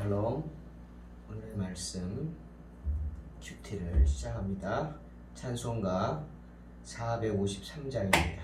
샬롬. 오늘의 말씀 큐티를 시작합니다. 찬송가 453장입니다.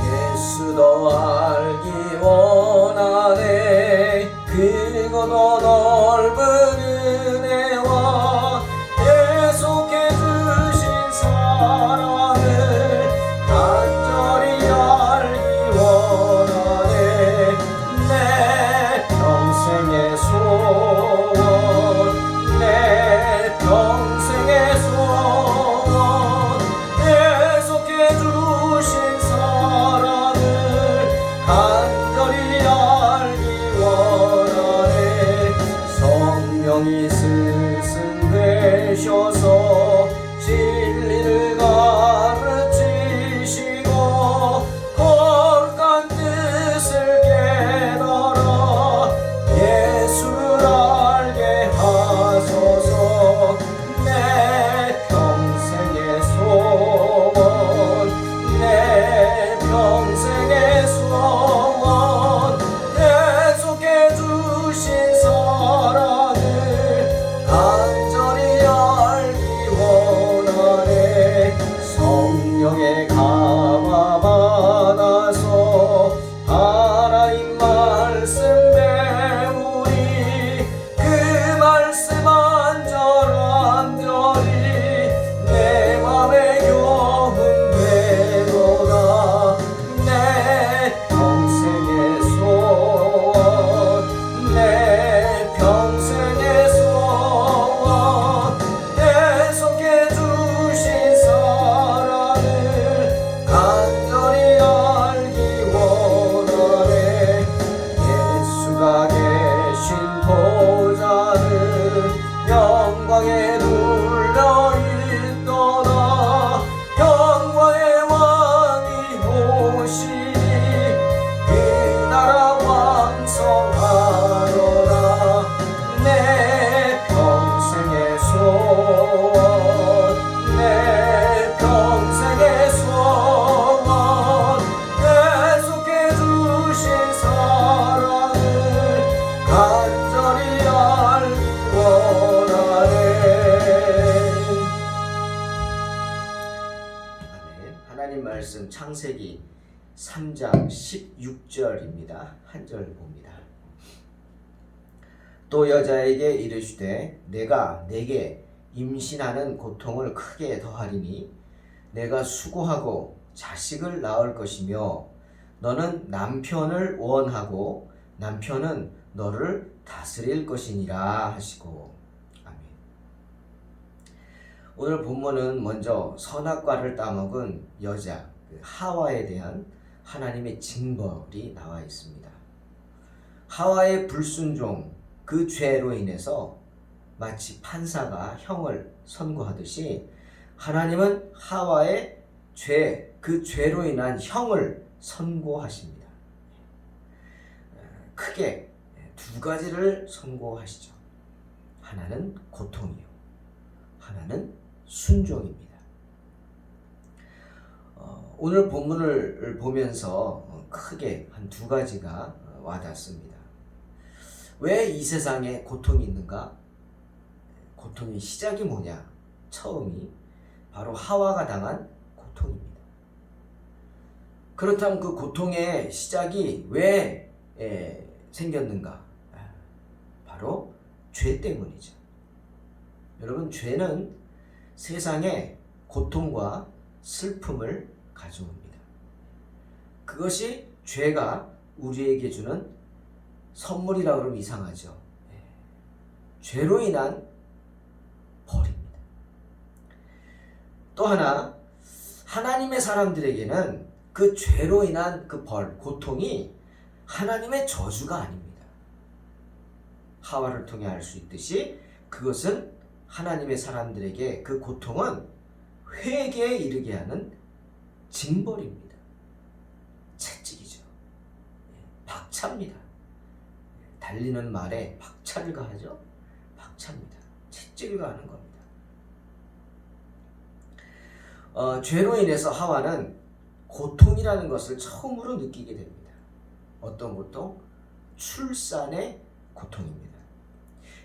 예수 더 알기 원하네. 크고 더 넓은 은혜와 계속해 주신 사랑을 간절히 알기 원하네. 내 평생의 소원, 내 평생의 소원, 계속해 주신 사랑을 간절히 알기 원하네. 성령이 스승되셔서 진리를 가르치시고 거룩한 뜻을 깨달아 예수를 알게 하소서. 내 평생의 소원, 내 평생의 소원, 계속해 주신 사랑을 간절히 알기 원하네. 성령의 감화 받아서 하나님 말씀 배우리. 그 말씀 안절한절히 내 맘에 교훈되도다. 내 평생의 소원, 내 평생의 소원, 계속해 주신 사랑을 간절히 알기 원하네. 예수가 계신 보좌는 영광에 눌려있도다. 영광의 왕이 오시니 그 나라 왕성하도다. 내 평생의 소원, 내 평생의 소원, 계속해 주신 사랑을 간절히 알기 원하네. 아멘. 하나님 말씀 창세기 3장 16절입니다. 한 절 봅니다. 또 여자에게 이르시되 내가 네게 임신하는 고통을 크게 더하리니 내가 수고하고 자식을 낳을 것이며 너는 남편을 원하고 남편은 너를 다스릴 것이니라 하시고. 아멘. 오늘 본문은 먼저 선악과를 따먹은 여자 하와에 대한 하나님의 징벌이 나와 있습니다. 하와의 불순종, 그 죄로 인해서 마치 판사가 형을 선고하듯이 하나님은 하와의 죄, 그 죄로 인한 형을 선고하십니다. 크게 두 가지를 선고하시죠. 하나는 고통이요, 하나는 순종입니다. 오늘 본문을 보면서 크게 한 두 가지가 와닿습니다. 왜 이 세상에 고통이 있는가? 고통의 시작이 뭐냐? 처음이 바로 하와가 당한 고통입니다. 그렇다면 그 고통의 시작이 왜 생겼는가? 바로 죄 때문이죠. 여러분, 죄는 세상에 고통과 슬픔을 가져옵니다. 그것이 죄가 우리에게 주는 선물이라고 그러면 이상하죠. 죄로 인한 벌입니다. 또 하나, 하나님의 사람들에게는 그 죄로 인한 그 벌, 고통이 하나님의 저주가 아닙니다. 하와를 통해 알 수 있듯이 그것은 하나님의 사람들에게 그 고통은 회개에 이르게 하는 징벌입니다. 채찍이죠. 박차입니다. 달리는 말에 박차를 가하죠. 박차입니다. 채찍을 가하는 겁니다. 죄로 인해서 하와는 고통이라는 것을 처음으로 느끼게 됩니다. 어떤 고통? 출산의 고통입니다.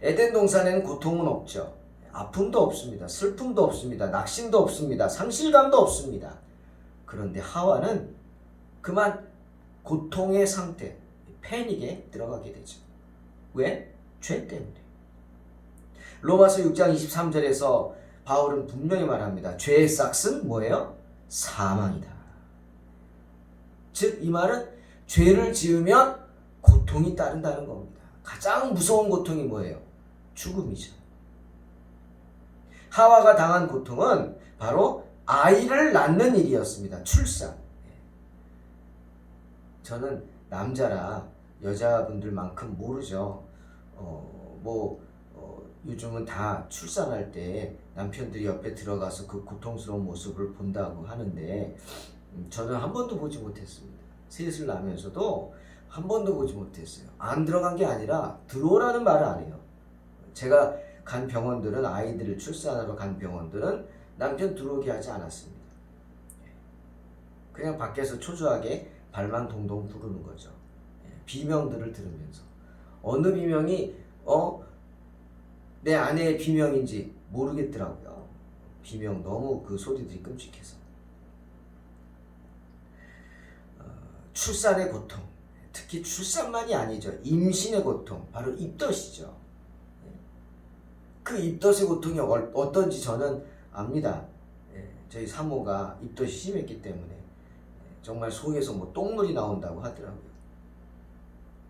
에덴 동산에는 고통은 없죠. 아픔도 없습니다. 슬픔도 없습니다. 낙심도 없습니다. 상실감도 없습니다. 그런데 하와는 그만 고통의 상태, 패닉에 들어가게 되죠. 왜? 죄 때문에. 로마서 6장 23절에서 바울은 분명히 말합니다. 죄의 삭은 뭐예요? 사망이다. 즉 이 말은 죄를 지으면 고통이 따른다는 겁니다. 가장 무서운 고통이 뭐예요? 죽음이죠. 하와가 당한 고통은 바로 아이를 낳는 일이었습니다. 출산. 저는 남자라 여자분들만큼 모르죠. 요즘은 다 출산할 때 남편들이 옆에 들어가서 그 고통스러운 모습을 본다고 하는데 저는 한 번도 보지 못했습니다. 셋을 낳으면서도 한 번도 보지 못했어요. 안 들어간 게 아니라 들어오라는 말을 안 해요. 제가 간 병원들은, 아이들을 출산하러 간 병원들은 남편 들어오게 하지 않았습니다. 그냥 밖에서 초조하게 발만 동동 구르는 거죠. 비명들을 들으면서. 어느 비명이 내 아내의 비명인지 모르겠더라고요. 비명 너무 그 소리들이 끔찍해서. 출산의 고통, 특히 출산만이 아니죠. 임신의 고통, 바로 입덧이죠. 그 입덧의 고통이 어떤지 저는 압니다. 저희 사모가 입덧이 심했기 때문에 정말 속에서 뭐 똥물이 나온다고 하더라고요.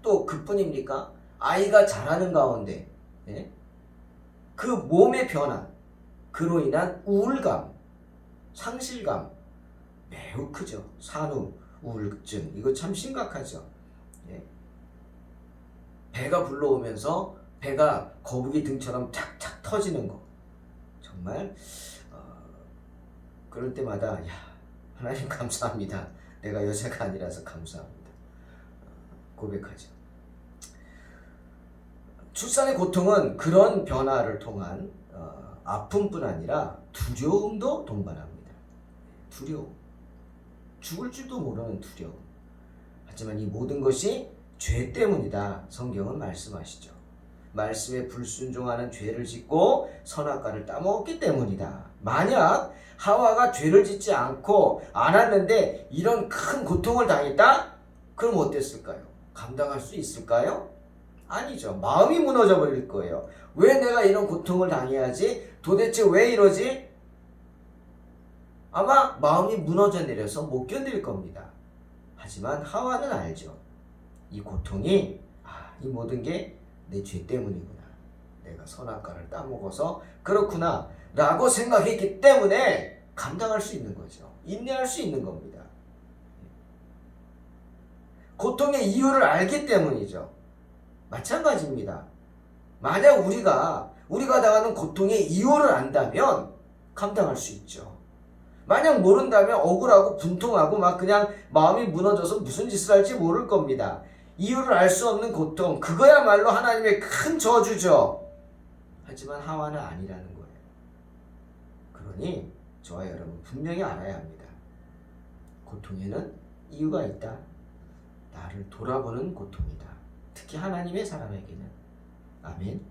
또 그뿐입니까? 아이가 자라는 가운데 그 몸의 변화, 그로 인한 우울감, 상실감 매우 크죠. 산후 우울증, 이거 참 심각하죠. 배가 불러오면서 배가 거북이 등처럼 착착 터지는 거, 정말 그럴 때마다 하나님 감사합니다. 내가 여자가 아니라서 감사합니다. 고백하죠. 출산의 고통은 그런 변화를 통한 아픔뿐 아니라 두려움도 동반합니다. 두려움. 죽을 줄도 모르는 두려움. 하지만 이 모든 것이 죄 때문이다. 성경은 말씀하시죠. 말씀에 불순종하는 죄를 짓고 선악과를 따먹었기 때문이다. 만약 하와가 죄를 짓지 않았는데 이런 큰 고통을 당했다? 그럼 어땠을까요? 감당할 수 있을까요? 아니죠. 마음이 무너져 버릴 거예요. 왜 내가 이런 고통을 당해야지? 도대체 왜 이러지? 아마 마음이 무너져 내려서 못 견딜 겁니다. 하지만 하와는 알죠. 이 고통이 이 모든 게 내 죄 때문이구나. 내가 선악과를 따먹어서 그렇구나 라고 생각했기 때문에 감당할 수 있는 거죠. 인내할 수 있는 겁니다. 고통의 이유를 알기 때문이죠. 마찬가지입니다. 만약 우리가 당하는 고통의 이유를 안다면 감당할 수 있죠. 만약 모른다면 억울하고 분통하고 막 그냥 마음이 무너져서 무슨 짓을 할지 모를 겁니다. 이유를 알 수 없는 고통, 그거야말로 하나님의 큰 저주죠. 하지만 하와는 아니라는 거예요. 그러니 저와 여러분 분명히 알아야 합니다. 고통에는 이유가 있다. 나를 돌아보는 고통이다. 특히 하나님의 사람에게는. 아멘.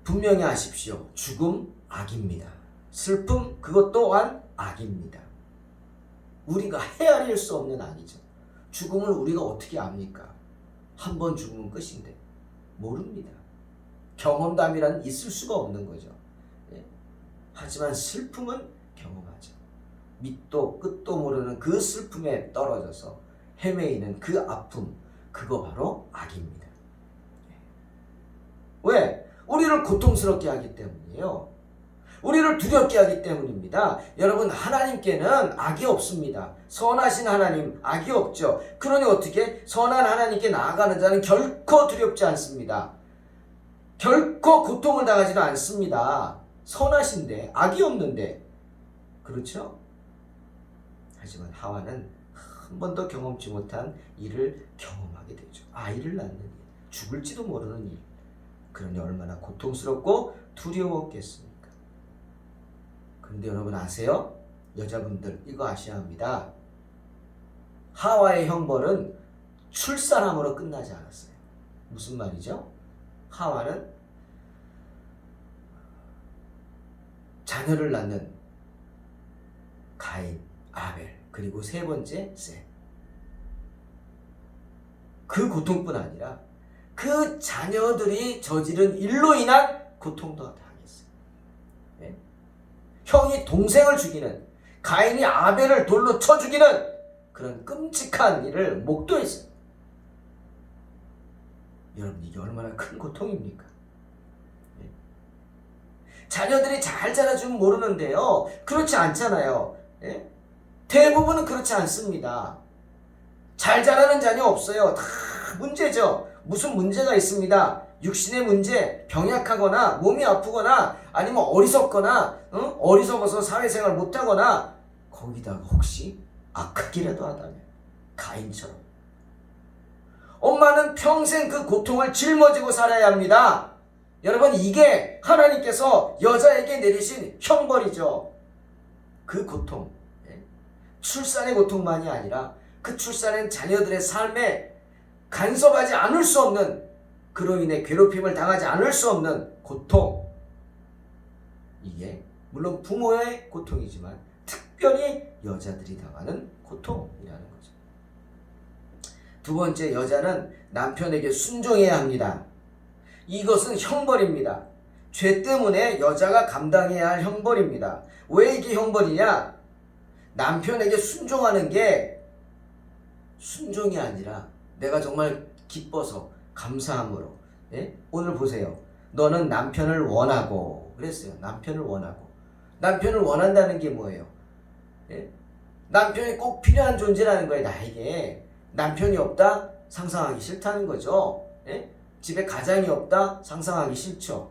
분명히 아십시오. 죽음 악입니다. 슬픔 그것 또한 악입니다. 우리가 헤아릴 수 없는 악이죠. 죽음을 우리가 어떻게 압니까? 한 번 죽으면 끝인데 모릅니다. 경험담이란 있을 수가 없는 거죠. 하지만 슬픔은 경험하죠. 밑도 끝도 모르는 그 슬픔에 떨어져서 헤매이는 그 아픔, 그거 바로 악입니다. 왜? 우리를 고통스럽게 하기 때문이에요. 우리를 두렵게 하기 때문입니다. 여러분, 하나님께는 악이 없습니다. 선하신 하나님, 악이 없죠. 그러니 어떻게? 선한 하나님께 나아가는 자는 결코 두렵지 않습니다. 결코 고통을 당하지도 않습니다. 선하신데, 악이 없는데. 그렇죠? 하지만 하와는 한 번도 경험치 못한 일을 경험하게 되죠. 아이를 낳는 일, 죽을지도 모르는 일. 그러니 얼마나 고통스럽고 두려웠겠습니까? 그런데 여러분 아세요? 여자분들 이거 아셔야 합니다. 하와의 형벌은 출산함으로 끝나지 않았어요. 무슨 말이죠? 하와는 자녀를 낳는 가인, 아벨, 그리고 세 번째 셋. 그 고통뿐 아니라 그 자녀들이 저지른 일로 인한 고통도 당했어요. 네? 형이 동생을 죽이는, 가인이 아벨을 돌로 쳐 죽이는 그런 끔찍한 일을 목도했어요. 여러분 이게 얼마나 큰 고통입니까? 네? 자녀들이 잘 자라주면 모르는데요. 그렇지 않잖아요. 네? 대부분은 그렇지 않습니다. 잘 자라는 자녀 없어요. 다 문제죠. 무슨 문제가 있습니다. 육신의 문제, 병약하거나 몸이 아프거나 아니면 어리석거나 어리석어서 사회생활 못하거나 거기다가 혹시 악하기라도 하다면 가인처럼 엄마는 평생 그 고통을 짊어지고 살아야 합니다. 여러분 이게 하나님께서 여자에게 내리신 형벌이죠. 그 고통, 출산의 고통만이 아니라 그 출산은 자녀들의 삶에 간섭하지 않을 수 없는, 그로 인해 괴롭힘을 당하지 않을 수 없는 고통. 이게 물론 부모의 고통이지만 특별히 여자들이 당하는 고통이라는 거죠. 두 번째, 여자는 남편에게 순종해야 합니다. 이것은 형벌입니다. 죄 때문에 여자가 감당해야 할 형벌입니다. 왜 이게 형벌이냐? 남편에게 순종하는 게 순종이 아니라 내가 정말 기뻐서 감사함으로, 오늘 보세요. 너는 남편을 원하고 그랬어요. 남편을 원하고. 남편을 원한다는 게 뭐예요? 남편이 꼭 필요한 존재라는 거예요. 나에게. 남편이 없다? 상상하기 싫다는 거죠. 집에 가장이 없다? 상상하기 싫죠.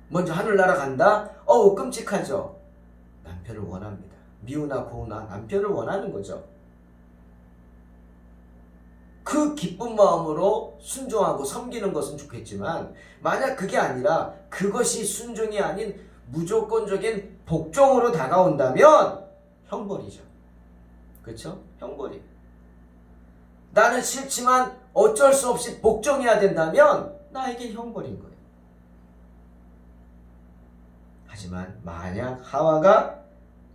먼저 하늘나라 간다? 어우 끔찍하죠. 남편을 원합니다. 미우나 고우나 남편을 원하는 거죠. 그 기쁜 마음으로 순종하고 섬기는 것은 좋겠지만 만약 그게 아니라 그것이 순종이 아닌 무조건적인 복종으로 다가온다면 형벌이죠. 그렇죠? 형벌이. 나는 싫지만 어쩔 수 없이 복종해야 된다면 나에게 형벌인 거예요. 하지만 만약 하와가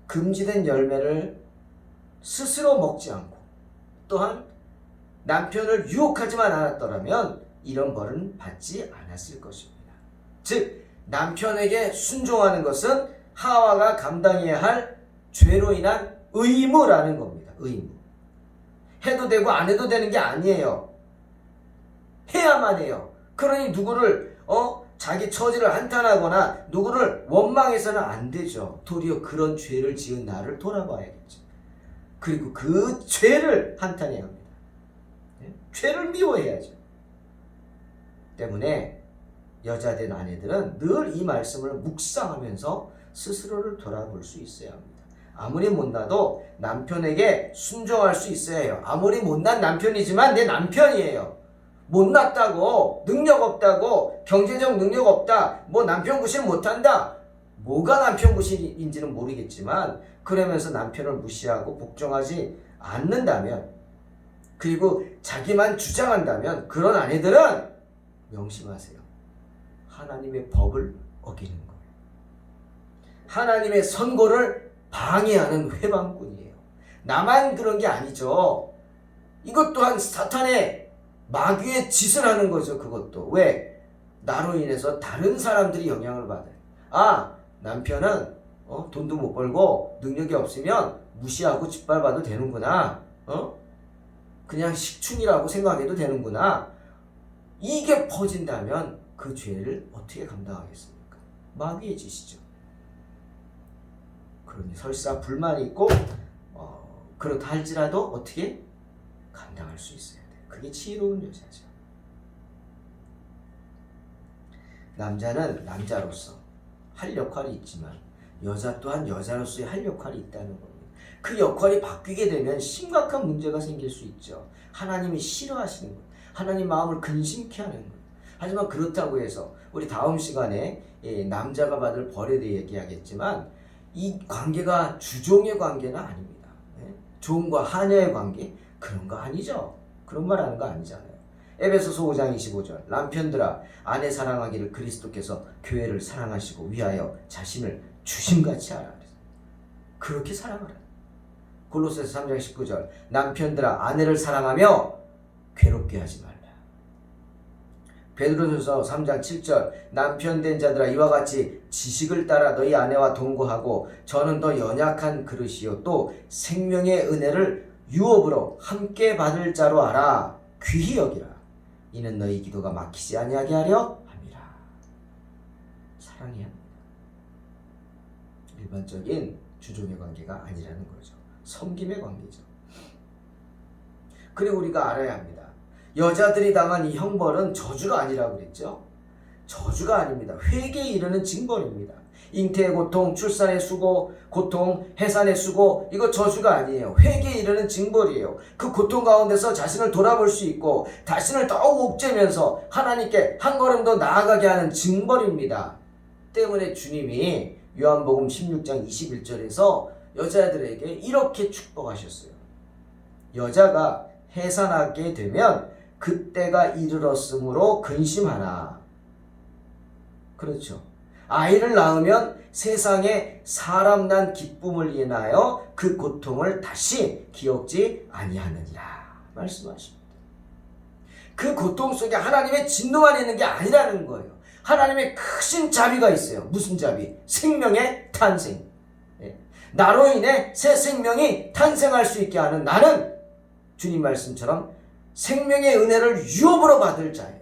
금지된 열매를 스스로 먹지 않고 또한 남편을 유혹하지만 않았더라면 이런 벌은 받지 않았을 것입니다. 즉 남편에게 순종하는 것은 하와가 감당해야 할 죄로 인한 의무라는 겁니다. 의무. 해도 되고 안 해도 되는 게 아니에요. 해야만 해요. 그러니 누구를 자기 처지를 한탄하거나 누구를 원망해서는 안 되죠. 도리어 그런 죄를 지은 나를 돌아봐야겠죠. 그리고 그 죄를 한탄해야 합니다. 죄를 미워해야죠. 때문에 여자된 아내들은 늘 이 말씀을 묵상하면서 스스로를 돌아볼 수 있어야 합니다. 아무리 못나도 남편에게 순종할 수 있어야 해요. 아무리 못난 남편이지만 내 남편이에요. 못났다고, 능력 없다고, 경제적 능력 없다, 뭐 남편 구실 못한다, 뭐가 남편 구실인지는 모르겠지만 그러면서 남편을 무시하고 복종하지 않는다면, 그리고 자기만 주장한다면 그런 아내들은 명심하세요. 하나님의 법을 어기는 거예요. 하나님의 선고를 방해하는 회방꾼이에요. 나만 그런 게 아니죠. 이것 또한 사탄의 마귀의 짓을 하는 거죠. 그것도. 왜? 나로 인해서 다른 사람들이 영향을 받아요. 아, 남편은 돈도 못 벌고 능력이 없으면 무시하고 짓밟아도 되는구나. 그냥 식충이라고 생각해도 되는구나. 이게 퍼진다면 그 죄를 어떻게 감당하겠습니까? 마귀의 짓이죠. 그러니 설사 불만이 있고 그렇다 할지라도 어떻게 감당할 수 있어야 돼. 그게 지혜로운 여자죠. 남자는 남자로서 할 역할이 있지만 여자 또한 여자로서의 할 역할이 있다는 겁니다. 그 역할이 바뀌게 되면 심각한 문제가 생길 수 있죠. 하나님이 싫어하시는 것, 하나님 마음을 근심케 하는 것, 하지만 그렇다고 해서 우리 다음 시간에 남자가 받을 벌에 대해 얘기하겠지만 이 관계가 주종의 관계는 아닙니다. 종과 하녀의 관계 그런 거 아니죠. 그런 말 하는 거 아니잖아요. 에베소서 5장 25절 남편들아 아내 사랑하기를 그리스도께서 교회를 사랑하시고 위하여 자신을 주심같이 하라. 그렇게 사랑하라. 골로새서 3장 19절 남편들아 아내를 사랑하며 괴롭게 하지 말라. 베드로전서 3장 7절 남편 된 자들아 이와 같이 지식을 따라 너희 아내와 동거하고 저는 더 연약한 그릇이요 또 생명의 은혜를 유업으로 함께 받을 자로 알아 귀히 여기라. 이는 너희 기도가 막히지 아니하게 하려 함이라. 사랑해야 합니다. 일반적인 주종의 관계가 아니라는 거죠. 섬김의 관계죠. 그리고 우리가 알아야 합니다. 여자들이 당한 이 형벌은 저주가 아니라고 그랬죠. 저주가 아닙니다. 회개에 이르는 징벌입니다. 잉태의 고통, 출산의 수고, 고통, 해산의 수고 이거 저주가 아니에요. 회개에 이르는 징벌이에요. 그 고통 가운데서 자신을 돌아볼 수 있고 자신을 더욱 옥죄면서 하나님께 한 걸음 더 나아가게 하는 징벌입니다. 때문에 주님이 요한복음 16장 21절에서 여자들에게 이렇게 축복하셨어요. 여자가 해산하게 되면 그때가 이르렀으므로 근심하나. 그렇죠. 아이를 낳으면 세상에 사람 난 기쁨을 인하여 그 고통을 다시 기억지 아니하느니라 말씀하십니다. 그 고통 속에 하나님의 진노만 있는 게 아니라는 거예요. 하나님의 크신 자비가 있어요. 무슨 자비? 생명의 탄생. 나로 인해 새 생명이 탄생할 수 있게 하는 나는 주님 말씀처럼 생명의 은혜를 유업으로 받을 자예요.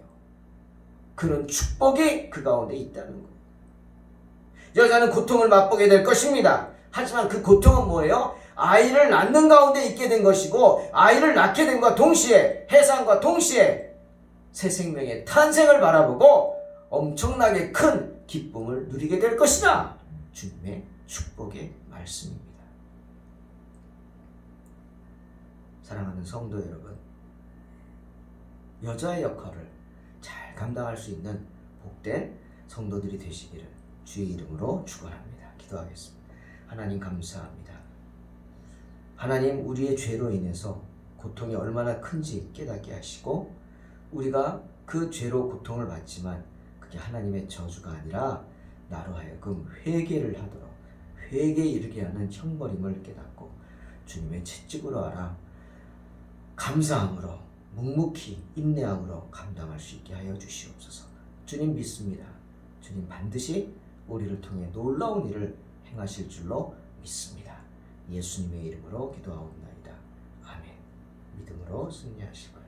그런 축복이 그 가운데 있다는 거예요. 여자는 고통을 맛보게 될 것입니다. 하지만 그 고통은 뭐예요? 아이를 낳는 가운데 있게 된 것이고 아이를 낳게 된과 동시에 해산과 동시에 새 생명의 탄생을 바라보고 엄청나게 큰 기쁨을 누리게 될 것이다. 주님의 축복의 말씀입니다. 사랑하는 성도 여러분, 여자의 역할을 잘 감당할 수 있는 복된 성도들이 되시기를 주의 이름으로 축원합니다. 기도하겠습니다. 하나님 감사합니다. 하나님 우리의 죄로 인해서 고통이 얼마나 큰지 깨닫게 하시고 우리가 그 죄로 고통을 받지만 그게 하나님의 저주가 아니라 나로 하여금 회개를 하도록 회개에 이르게 하는 형벌임을 깨닫고 주님의 채찍으로 알아 감사함으로 묵묵히 인내함으로 감당할 수 있게 하여 주시옵소서. 주님 믿습니다. 주님 반드시 우리를 통해 놀라운 일을 행하실 줄로 믿습니다. 예수님의 이름으로 기도하옵나이다. 아멘. 믿음으로 승리하시고